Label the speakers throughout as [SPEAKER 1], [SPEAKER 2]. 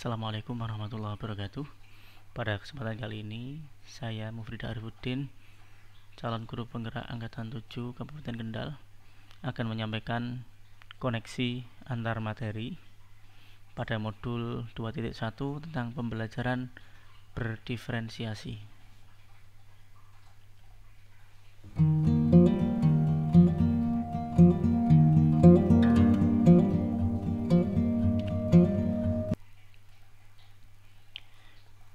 [SPEAKER 1] Assalamualaikum warahmatullahi wabarakatuh. Pada kesempatan kali ini, saya Mufrida Arifuddin, calon guru penggerak Angkatan 7 Kabupaten Kendal, akan menyampaikan koneksi antar materi pada modul 2.1 tentang pembelajaran berdiferensiasi.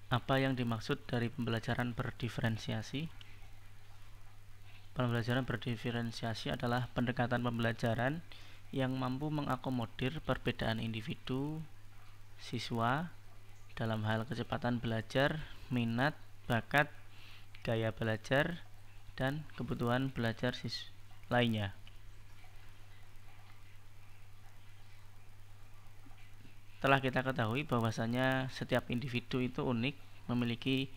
[SPEAKER 1] Apa yang dimaksud dari pembelajaran berdiferensiasi? Pembelajaran berdiferensiasi adalah pendekatan pembelajaran yang mampu mengakomodir perbedaan individu, siswa dalam hal kecepatan belajar, minat, bakat, gaya belajar, dan kebutuhan belajar lainnya. Telah kita ketahui bahwasanya setiap individu itu unik, memiliki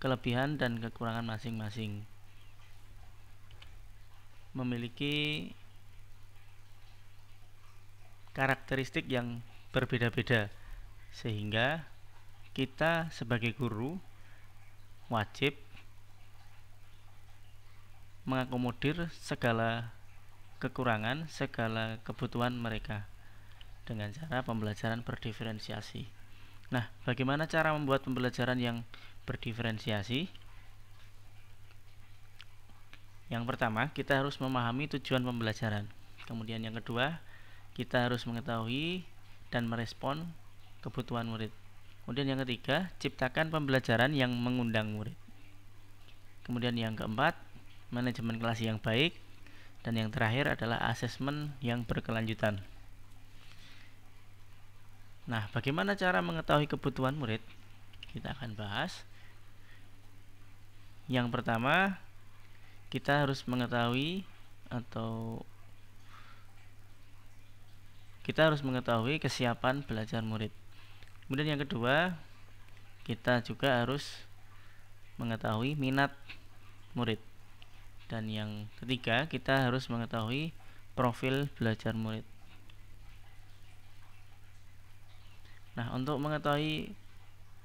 [SPEAKER 1] kelebihan dan kekurangan masing-masing, memiliki karakteristik yang berbeda-beda, sehingga kita sebagai guru wajib mengakomodir segala kekurangan, segala kebutuhan mereka dengan cara pembelajaran berdiferensiasi. Nah, bagaimana cara membuat pembelajaran yang berdiferensiasi? Yang pertama, kita harus memahami tujuan pembelajaran. Kemudian yang kedua, kita harus mengetahui dan merespon kebutuhan murid. Kemudian yang ketiga, ciptakan pembelajaran yang mengundang murid. Kemudian yang keempat, manajemen kelas yang baik. Dan yang terakhir adalah asesmen yang berkelanjutan. Nah, bagaimana cara mengetahui kebutuhan murid? Kita akan bahas. Yang pertama, kita harus mengetahui kesiapan belajar murid. Kemudian yang kedua, kita juga harus mengetahui minat murid. Dan yang ketiga, kita harus mengetahui profil belajar murid. Nah, untuk mengetahui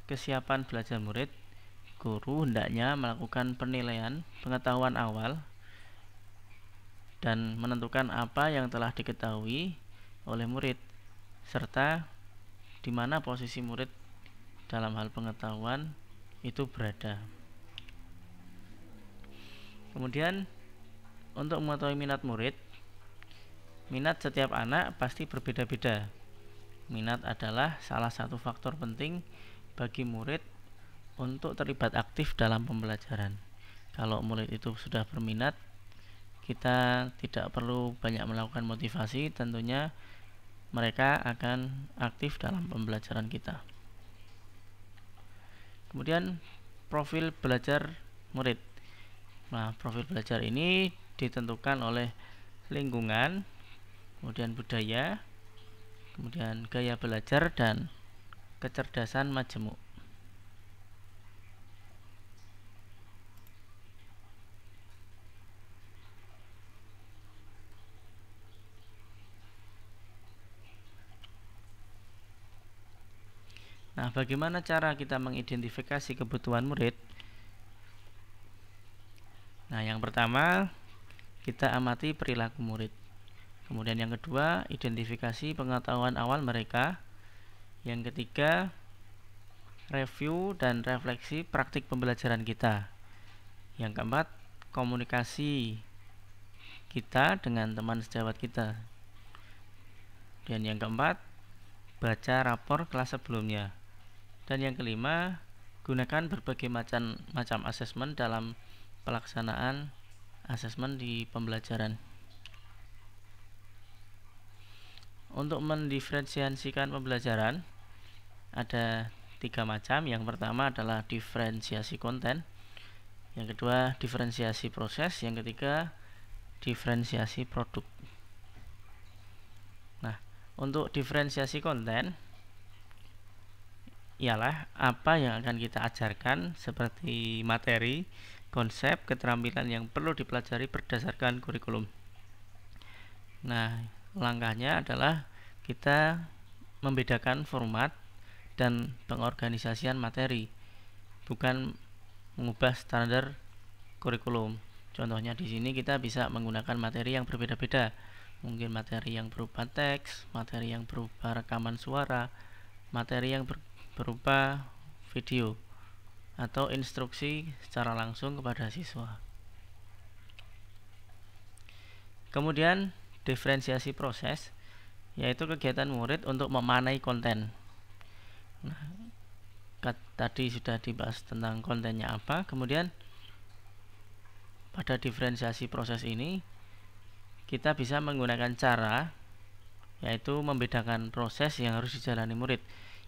[SPEAKER 1] kesiapan belajar murid, guru hendaknya melakukan penilaian pengetahuan awal dan menentukan apa yang telah diketahui oleh murid, serta di mana posisi murid dalam hal pengetahuan itu berada. Kemudian, untuk mengetahui minat murid, minat setiap anak pasti berbeda-beda. Minat adalah salah satu faktor penting bagi murid untuk terlibat aktif dalam pembelajaran. Kalau murid itu sudah berminat, kita tidak perlu banyak melakukan motivasi, tentunya mereka akan aktif dalam pembelajaran kita. Kemudian profil belajar murid. Nah, profil belajar ini ditentukan oleh lingkungan, kemudian budaya, kemudian gaya belajar dan kecerdasan majemuk. Nah, bagaimana cara kita mengidentifikasi kebutuhan murid? Nah, yang pertama, kita amati perilaku murid. Kemudian yang kedua, identifikasi pengetahuan awal mereka. Yang ketiga, review dan refleksi praktik pembelajaran kita. Yang keempat, komunikasi kita dengan teman sejawat kita. Dan yang keempat, baca rapor kelas sebelumnya. Dan yang kelima, gunakan berbagai macam asesmen dalam pelaksanaan asesmen di pembelajaran. Untuk mendiferensiasikan pembelajaran ada 3 macam. Yang pertama adalah diferensiasi konten, yang kedua diferensiasi proses, yang ketiga diferensiasi produk. Nah, untuk diferensiasi konten ialah apa yang akan kita ajarkan seperti materi, konsep, keterampilan yang perlu dipelajari berdasarkan kurikulum. Nah, langkahnya adalah kita membedakan format dan pengorganisasian materi, bukan mengubah standar kurikulum. Contohnya di sini kita bisa menggunakan materi yang berbeda-beda, mungkin materi yang berupa teks, materi yang berupa rekaman suara, materi yang berupa video, atau instruksi secara langsung kepada siswa. Kemudian diferensiasi proses, yaitu kegiatan murid untuk memanai konten. Nah, tadi sudah dibahas tentang kontennya apa. Kemudian pada diferensiasi proses ini kita bisa menggunakan cara, yaitu membedakan proses yang harus dijalani murid.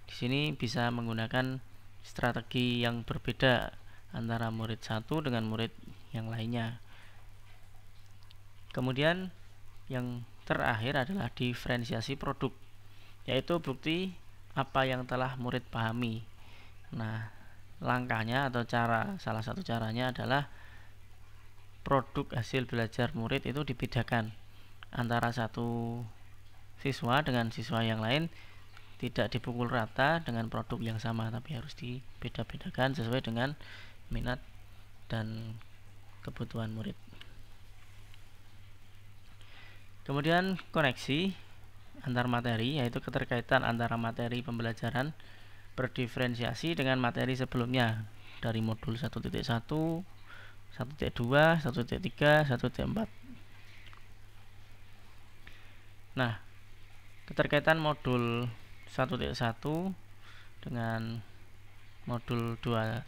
[SPEAKER 1] Di sini bisa menggunakan strategi yang berbeda antara murid satu dengan murid yang lainnya. Kemudian yang terakhir adalah diferensiasi produk, yaitu bukti apa yang telah murid pahami. Nah, langkahnya atau salah satu caranya adalah produk hasil belajar murid itu dibedakan antara satu siswa dengan siswa yang lain, tidak dipukul rata dengan produk yang sama, tapi harus dibeda-bedakan sesuai dengan minat dan kebutuhan murid. Kemudian koneksi antar materi, yaitu keterkaitan antara materi pembelajaran berdiferensiasi dengan materi sebelumnya dari modul 1.1, 1.2, 1.3, 1.4. Nah, keterkaitan modul 1.1 dengan modul 2.1,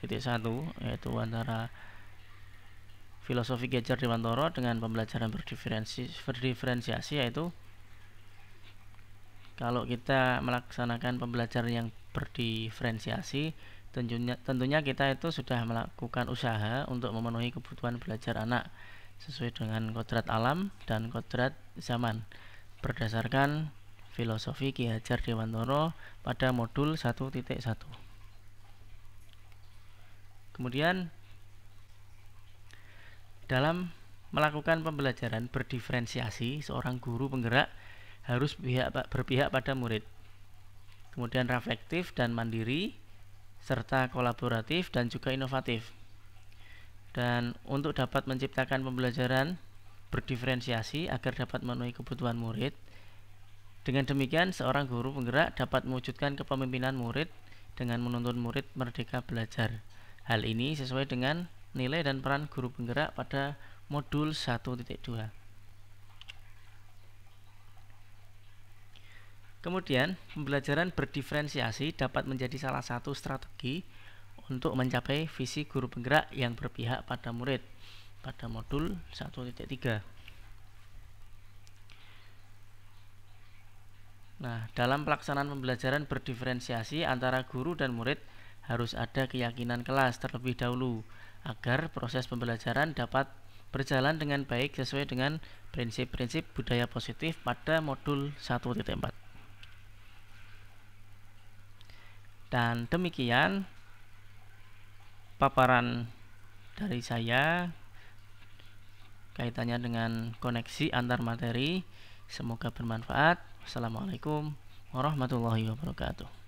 [SPEAKER 1] yaitu antara filosofi Ki Hajar Dewantara dengan pembelajaran berdiferensiasi, yaitu kalau kita melaksanakan pembelajaran yang berdiferensiasi, tentunya kita itu sudah melakukan usaha untuk memenuhi kebutuhan belajar anak sesuai dengan kodrat alam dan kodrat zaman berdasarkan filosofi Ki Hajar Dewantara pada modul 1.1. Kemudian dalam melakukan pembelajaran berdiferensiasi, seorang guru penggerak harus berpihak pada murid, kemudian reflektif dan mandiri, serta kolaboratif dan juga inovatif. Dan untuk dapat menciptakan pembelajaran berdiferensiasi agar dapat memenuhi kebutuhan murid, dengan demikian seorang guru penggerak dapat mewujudkan kepemimpinan murid dengan menuntun murid merdeka belajar. Hal ini sesuai dengan nilai dan peran guru penggerak pada modul 1.2. Kemudian, pembelajaran berdiferensiasi dapat menjadi salah satu strategi untuk mencapai visi guru penggerak yang berpihak pada murid pada modul 1.3. Nah, dalam pelaksanaan pembelajaran berdiferensiasi antara guru dan murid harus ada keyakinan kelas terlebih dahulu agar proses pembelajaran dapat berjalan dengan baik sesuai dengan prinsip-prinsip budaya positif pada modul 1.4. Dan demikian paparan dari saya kaitannya dengan koneksi antar materi. Semoga bermanfaat. Assalamualaikum warahmatullahi wabarakatuh.